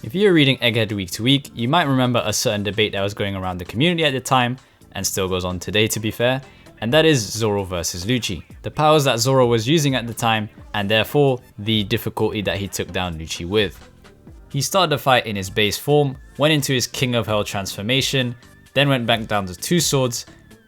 If you were reading Egghead week to week, you might remember a certain debate that was going around the community at the time, and still goes on today to be fair, and that is Zoro versus Lucci. The powers that Zoro was using at the time, and therefore the difficulty that he took down Lucci with. He started the fight in his base form, went into his King of Hell transformation, then went back down to 2 swords,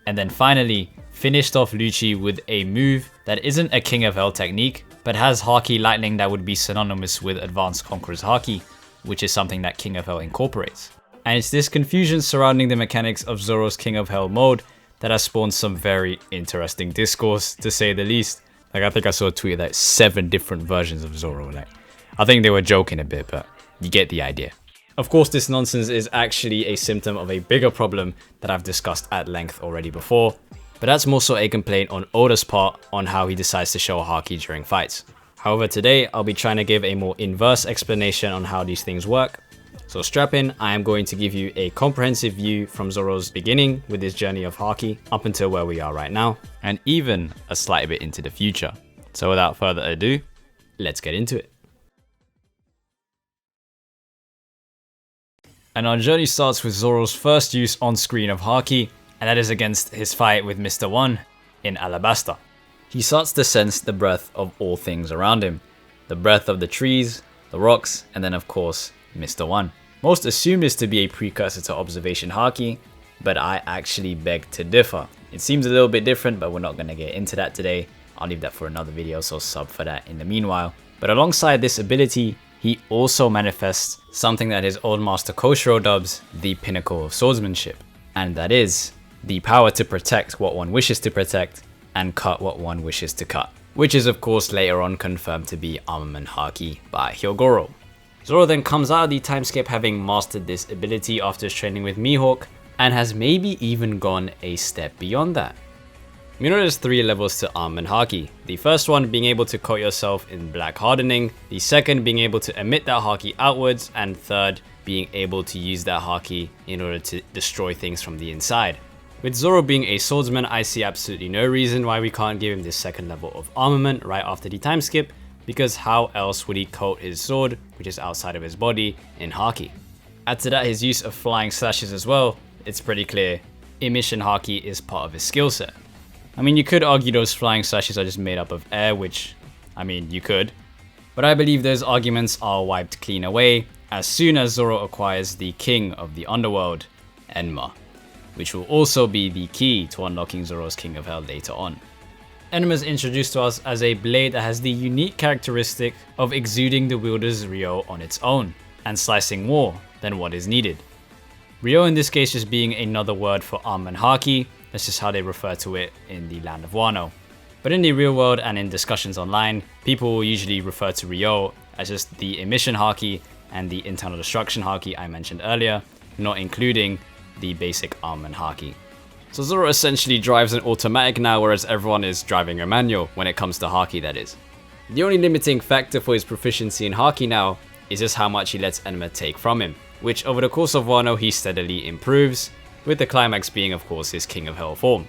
and then finally finished off Lucci with a move that isn't a King of Hell technique, but has Haki lightning that would be synonymous with Advanced Conqueror's Haki, which is something that King of Hell incorporates. And it's this confusion surrounding the mechanics of Zoro's King of Hell mode that has spawned some very interesting discourse, to say the least. Like, I think I saw a tweet like 7 different versions of Zoro. Like, I think they were joking a bit, but you get the idea. Of course, this nonsense is actually a symptom of a bigger problem that I've discussed at length already before, but that's more so a complaint on Oda's part on how he decides to show Haki during fights. However, today I'll be trying to give a more inverse explanation on how these things work. So strap in, I am going to give you a comprehensive view from Zoro's beginning with his journey of Haki up until where we are right now, and even a slight bit into the future. So without further ado, let's get into it. And our journey starts with Zoro's first use on screen of Haki, and that is against his fight with Mr. One in Alabasta. He starts to sense the breath of all things around him. The breath of the trees, the rocks, and then of course, Mr. One. Most assume this to be a precursor to Observation Haki, but I actually beg to differ. It seems a little bit different, but we're not going to get into that today. I'll leave that for another video, so sub for that in the meanwhile. But alongside this ability, he also manifests something that his old master Koshiro dubs the pinnacle of swordsmanship. And that is the power to protect what one wishes to protect and cut what one wishes to cut. Which is of course later on confirmed to be Armament Haki by Hyogoro. Zoro then comes out of the timeskip having mastered this ability after his training with Mihawk, and has maybe even gone a step beyond that. You know, there's 3 levels to Armament Haki. The first one being able to coat yourself in black hardening, the second being able to emit that Haki outwards, and third being able to use that Haki in order to destroy things from the inside. With Zoro being a swordsman, I see absolutely no reason why we can't give him this second level of armament right after the time skip, because how else would he coat his sword, which is outside of his body, in Haki? Add to that his use of flying slashes as well, it's pretty clear emission Haki is part of his skill set. I mean, you could argue those flying slashes are just made up of air, which, I mean, you could. But I believe those arguments are wiped clean away as soon as Zoro acquires the king of the underworld, Enma, which will also be the key to unlocking Zoro's King of Hell later on. Enma is introduced to us as a blade that has the unique characteristic of exuding the wielder's Ryo on its own, and slicing more than what is needed. Ryo in this case just being another word for Armament Haki, that's just how they refer to it in the land of Wano. But in the real world and in discussions online, people will usually refer to Ryo as just the emission Haki and the internal destruction Haki I mentioned earlier, not including the basic Armament Haki. So Zoro essentially drives an automatic now, whereas everyone is driving a manual when it comes to Haki, that is. The only limiting factor for his proficiency in Haki now is just how much he lets Enma take from him, which over the course of Wano he steadily improves, with the climax being of course his King of Hell form.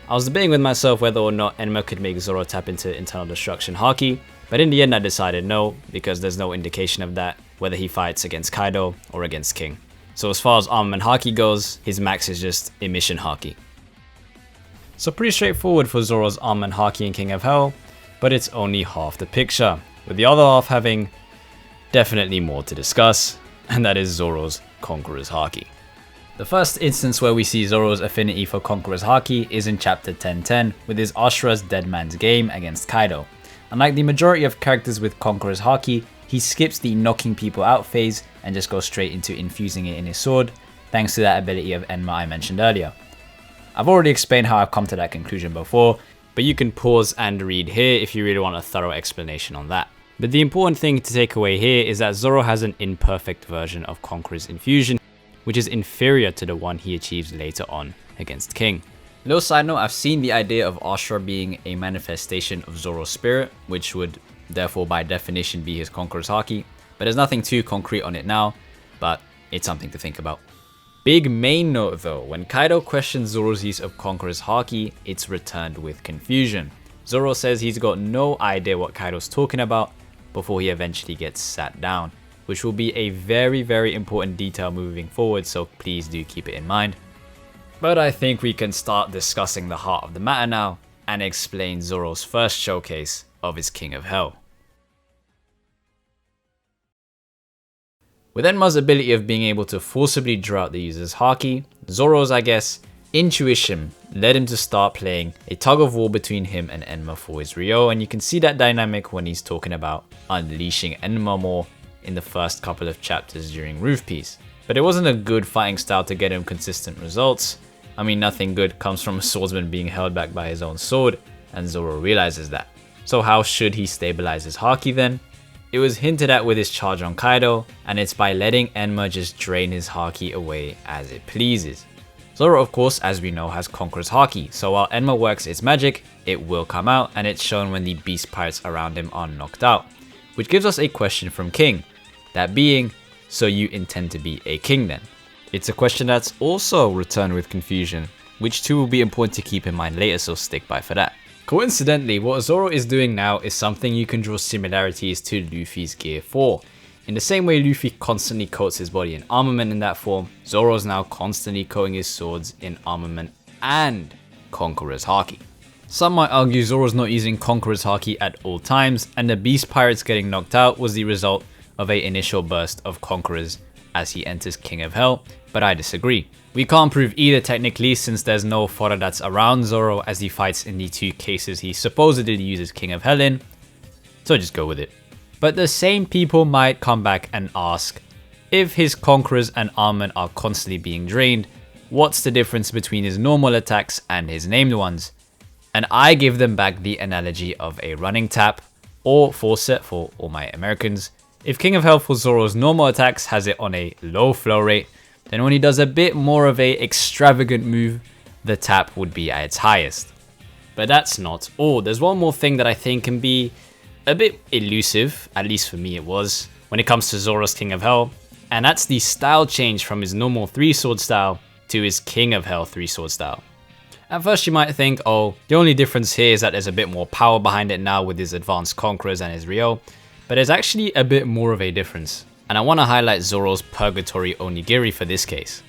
I was debating with myself whether or not Enma could make Zoro tap into internal destruction Haki, but in the end I decided no, because there's no indication of that, whether he fights against Kaido or against King. So as far as Armament Haki goes, his max is just emission Haki. So pretty straightforward for Zoro's Armament Haki in King of Hell, but it's only half the picture, with the other half having definitely more to discuss, and that is Zoro's Conqueror's Haki. The first instance where we see Zoro's affinity for Conqueror's Haki is in chapter 1010 with his Ashura's Dead Man's Game against Kaido. Unlike the majority of characters with Conqueror's Haki, he skips the knocking people out phase and just goes straight into infusing it in his sword, thanks to that ability of Enma I mentioned earlier. I've already explained how I've come to that conclusion before, but you can pause and read here if you really want a thorough explanation on that. But the important thing to take away here is that Zoro has an imperfect version of Conqueror's infusion, which is inferior to the one he achieves later on against King. Little side note, I've seen the idea of Ashura being a manifestation of Zoro's spirit, which would therefore by definition be his Conqueror's Haki, but there's nothing too concrete on it now, but it's something to think about. Big main note though, when Kaido questions Zoro's use of Conqueror's Haki, it's returned with confusion. Zoro says he's got no idea what Kaido's talking about before he eventually gets sat down. which will be a very important detail moving forward, so please do keep it in mind. But I think we can start discussing the heart of the matter now and explain Zoro's first showcase of his King of Hell. With Enma's ability of being able to forcibly draw out the user's Haki, Zoro's, intuition led him to start playing a tug of war between him and Enma for his Ryo, and you can see that dynamic when he's talking about unleashing Enma more in the first couple of chapters during Roof Piece. But it wasn't a good fighting style to get him consistent results. I mean, nothing good comes from a swordsman being held back by his own sword, and Zoro realizes that. So how should he stabilize his Haki then? It was hinted at with his charge on Kaido, and it's by letting Enma just drain his Haki away as it pleases. Zoro, of course, as we know, has Conqueror's Haki, so while Enma works its magic, it will come out, and it's shown when the beast pirates around him are knocked out. Which gives us a question from King, that being, so you intend to be a king then? It's a question that's also returned with confusion, which too will be important to keep in mind later, so stick by for that. Coincidentally, what Zoro is doing now is something you can draw similarities to Luffy's Gear 4. In the same way Luffy constantly coats his body in armament in that form, Zoro's now constantly coating his swords in armament and Conqueror's Haki. Some might argue Zoro's not using Conqueror's Haki at all times, and the beast pirates getting knocked out was the result of an initial burst of Conquerors as he enters King of Hell, but I disagree. We can't prove either technically since there's no fodder that's around Zoro as he fights in the two cases he supposedly uses King of Hell in, so just go with it. But the same people might come back and ask, if his Conquerors and armament are constantly being drained, what's the difference between his normal attacks and his named ones? And I give them back the analogy of a running tap, or faucet for all my Americans. If King of Hell for Zoro's normal attacks has it on a low flow rate, then when he does a bit more of a extravagant move, the tap would be at its highest. But that's not all. There's one more thing that I think can be a bit elusive, at least for me it was, when it comes to Zoro's King of Hell, and that's the style change from his normal 3-sword style to his King of Hell 3-sword style. At first you might think, oh, the only difference here is that there's a bit more power behind it now with his advanced Conquerors and his Ryo, but there's actually a bit more of a difference. And I want to highlight Zoro's Purgatory Onigiri for this case.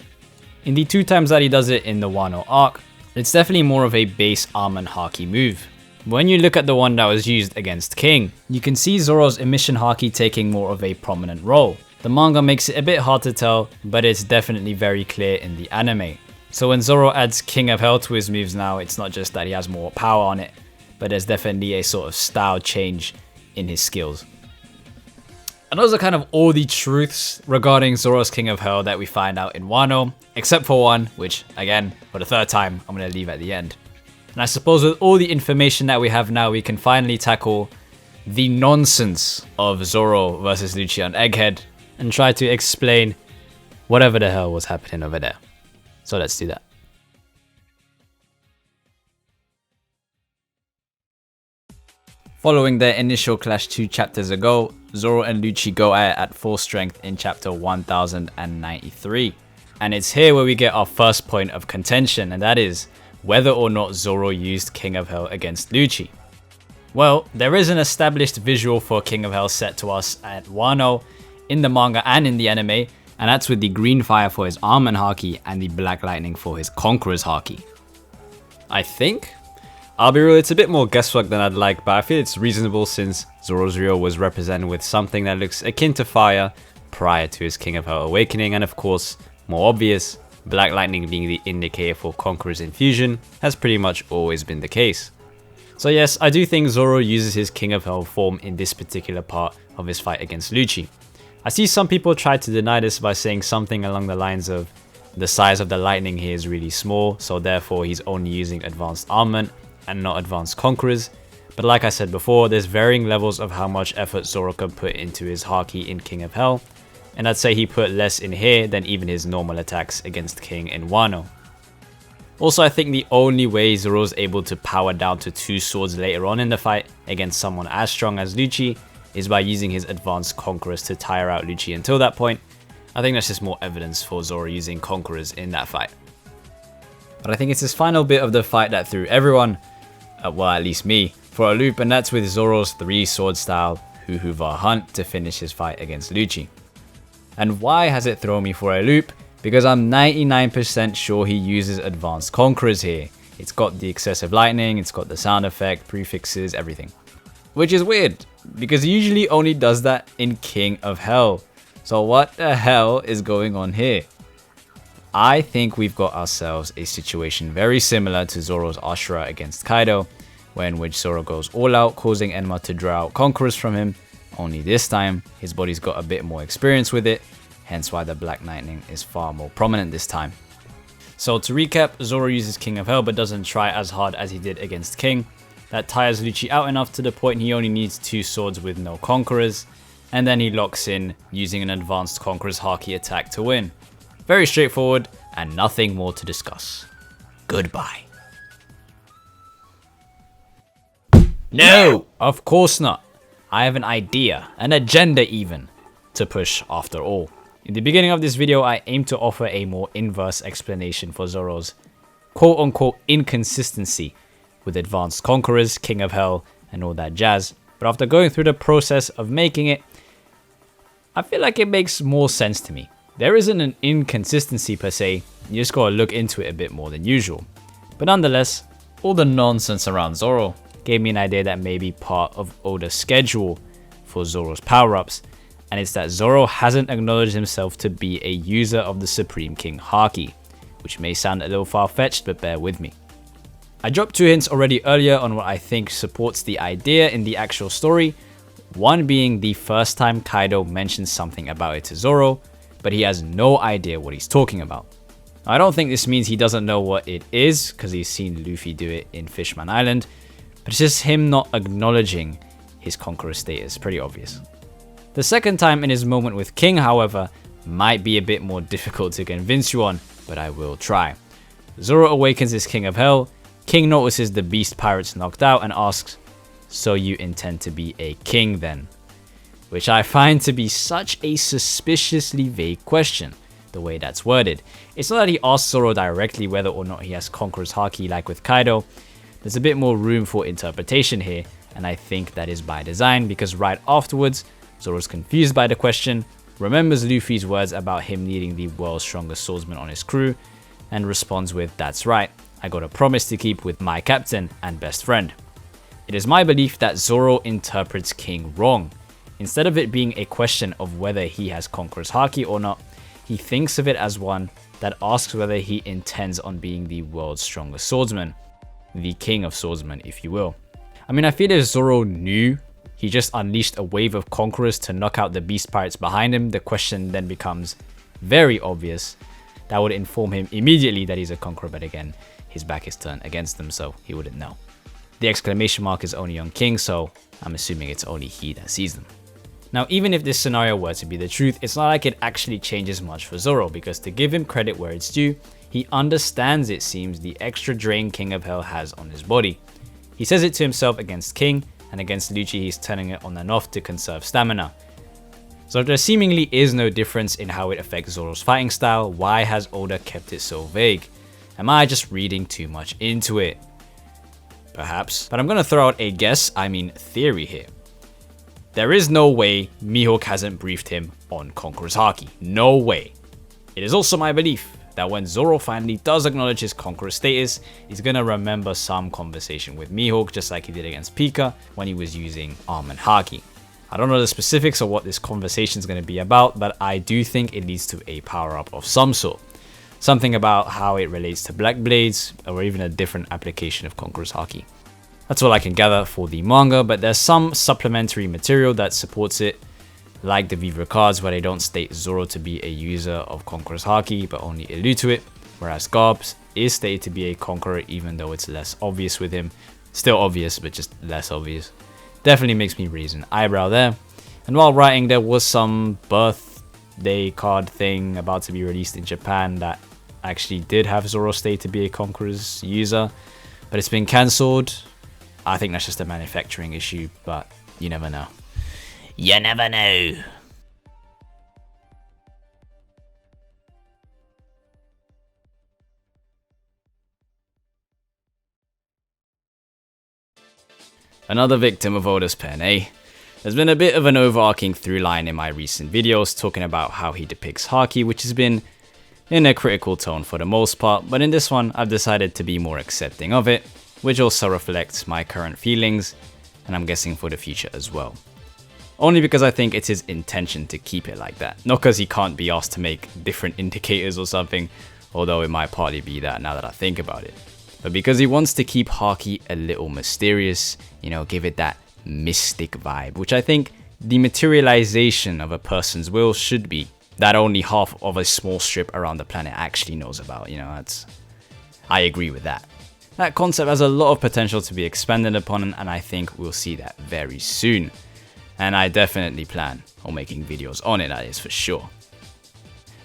In the 2 times that he does it in the Wano arc, it's definitely more of a base armament Haki move. When you look at the one that was used against King, you can see Zoro's emission Haki taking more of a prominent role. The manga makes it a bit hard to tell, but it's definitely very clear in the anime. So when Zoro adds King of Hell to his moves now, it's not just that he has more power on it, but there's definitely a sort of style change in his skills. And those are kind of all the truths regarding Zoro's King of Hell that we find out in Wano, except for one, which again, for the 3rd time, I'm going to leave at the end. And I suppose with all the information that we have now, we can finally tackle the nonsense of Zoro versus Lucci on Egghead and try to explain whatever the hell was happening over there. So let's do that. Following their initial clash 2 chapters ago, Zoro and Lucci go at full strength in chapter 1093. And it's here where we get our first point of contention, and that is whether or not Zoro used King of Hell against Lucci. Well, there is an established visual for King of Hell set to us at Wano in the manga and in the anime, and that's with the green fire for his Armament Haki and the black lightning for his Conqueror's Haki. I think? I'll be real, it's a bit more guesswork than I'd like, but I feel it's reasonable since Zoro's Ryo was represented with something that looks akin to fire prior to his King of Hell awakening, and of course, more obvious, black lightning being the indicator for Conqueror's infusion has pretty much always been the case. So yes, I do think Zoro uses his King of Hell form in this particular part of his fight against Lucci. I see some people try to deny this by saying something along the lines of the size of the lightning here is really small, so therefore he's only using advanced armament and not advanced Conquerors. But like I said before, there's varying levels of how much effort Zoro can put into his Haki in King of Hell, and I'd say he put less in here than even his normal attacks against King in Wano. Also, I think the only way Zoro's able to power down to 2 swords later on in the fight against someone as strong as Lucci is by using his advanced Conquerors to tire out Lucci until that point. I think that's just more evidence for Zoro using Conquerors in that fight. But I think it's this final bit of the fight that threw everyone, well at least me, for a loop, and that's with Zoro's 3-sword style Huhuva Hunt to finish his fight against Lucci. And why has it thrown me for a loop? Because I'm 99% sure he uses advanced conquerors here. It's got the excessive lightning, it's got the sound effect, prefixes, everything. Which is weird, because he usually only does that in King of Hell. So what the hell is going on here? I think we've got ourselves a situation very similar to Zoro's Ashura against Kaido, in which Zoro goes all out, causing Enma to draw out conquerors from him. Only this time, his body's got a bit more experience with it, hence why the Black Lightning is far more prominent this time. So to recap, Zoro uses King of Hell but doesn't try as hard as he did against King. That tires Lucci out enough to the point he only needs 2 swords with no conquerors, and then he locks in using an advanced conqueror's Haki attack to win. Very straightforward and nothing more to discuss. Goodbye. No, of course not. I have an idea, an agenda even, to push after all. In the beginning of this video, I aim to offer a more inverse explanation for Zoro's quote-unquote inconsistency with advanced conquerors, King of Hell, and all that jazz. But after going through the process of making it, I feel like it makes more sense to me. There isn't an inconsistency per se, you just gotta look into it a bit more than usual. But nonetheless, all the nonsense around Zoro gave me an idea that may be part of Oda's schedule for Zoro's power-ups, and it's that Zoro hasn't acknowledged himself to be a user of the Supreme King Haki, which may sound a little far-fetched, but bear with me. I dropped 2 hints already earlier on what I think supports the idea in the actual story, one being the first time Kaido mentions something about it to Zoro, but he has no idea what he's talking about. I don't think this means he doesn't know what it is, because he's seen Luffy do it in Fishman Island, but it's just him not acknowledging his conqueror status, pretty obvious. The second time in his moment with King, however, might be a bit more difficult to convince you on, but I will try. Zoro awakens his King of Hell, King notices the beast pirates knocked out and asks, "So you intend to be a king then?" Which I find to be such a suspiciously vague question, the way that's worded. It's not that he asks Zoro directly whether or not he has Conqueror's Haki like with Kaido. There's a bit more room for interpretation here, and I think that is by design, because right afterwards, Zoro's confused by the question, remembers Luffy's words about him needing the world's strongest swordsman on his crew, and responds with, "That's right, I got a promise to keep with my captain and best friend." It is my belief that Zoro interprets King wrong. Instead of it being a question of whether he has Conqueror's Haki or not, he thinks of it as one that asks whether he intends on being the world's strongest swordsman. The king of swordsmen, if you will. I mean, I feel if Zoro knew he just unleashed a wave of conquerors to knock out the beast pirates behind him, the question then becomes very obvious. That would inform him immediately that he's a conqueror, but again, his back is turned against them, so he wouldn't know. The exclamation mark is only on King, so I'm assuming it's only he that sees them. Now, even if this scenario were to be the truth, it's not like it actually changes much for Zoro, because to give him credit where it's due, he understands, it seems, the extra drain King of Hell has on his body. He says it to himself against King, and against Lucci he's turning it on and off to conserve stamina. So if there seemingly is no difference in how it affects Zoro's fighting style, why has Oda kept it so vague? Am I just reading too much into it? Perhaps, but I'm gonna throw out a guess, I mean theory here. There is no way Mihawk hasn't briefed him on Conqueror's Haki. No way. It is also my belief that when Zoro finally does acknowledge his Conqueror status, he's gonna remember some conversation with Mihawk, just like he did against Pika when he was using Armament Haki. I don't know the specifics of what this conversation is going to be about, but I do think it leads to a power-up of some sort. Something about how it relates to Black Blades, or even a different application of Conqueror's Haki. That's all I can gather for the manga, but there's some supplementary material that supports it, like the Vivre cards where they don't state Zoro to be a user of Conqueror's Haki, but only allude to it, whereas Garbs is stated to be a Conqueror even though it's less obvious with him. Still obvious, but just less obvious. Definitely makes me raise an eyebrow there. And while writing, there was some birthday card thing about to be released in Japan that actually did have Zoro stated to be a Conqueror's user, but it's been cancelled. I think that's just a manufacturing issue, but you never know. You never know. Another victim of Oda's pen, eh? There's been a bit of an overarching through line in my recent videos talking about how he depicts Haki, which has been in a critical tone for the most part, but in this one I've decided to be more accepting of it, which also reflects my current feelings, and I'm guessing for the future as well. Only because I think it's his intention to keep it like that, not because he can't be asked to make different indicators or something, although it might partly be that now that I think about it. But because he wants to keep Haki a little mysterious, you know, give it that mystic vibe, which I think the materialization of a person's will should be, that only half of a small strip around the planet actually knows about, you know, I agree with that. That concept has a lot of potential to be expanded upon, and I think we'll see that very soon. And I definitely plan on making videos on it, that is for sure.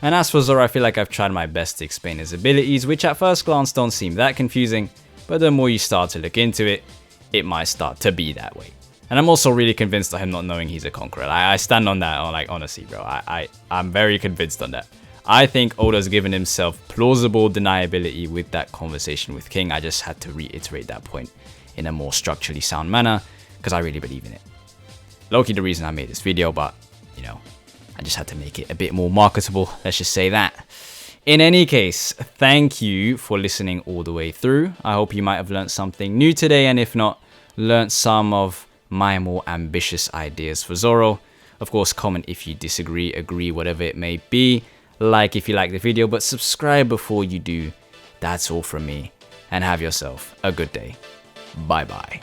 And as for Zoro, I feel like I've tried my best to explain his abilities, which at first glance don't seem that confusing, but the more you start to look into it, it might start to be that way. And I'm also really convinced of him not knowing he's a Conqueror. I stand on that, like, honestly, bro, I'm very convinced on that. I think Oda's given himself plausible deniability with that conversation with King. I just had to reiterate that point in a more structurally sound manner, because I really believe in it. Low-key the reason I made this video, but, you know, I just had to make it a bit more marketable, let's just say that. In any case, thank you for listening all the way through. I hope you might have learned something new today, and if not, learned some of my more ambitious ideas for Zoro. Of course, comment if you disagree, agree, whatever it may be. Like if you like the video, but subscribe before you do. That's all from me, and have yourself a good day. Bye bye.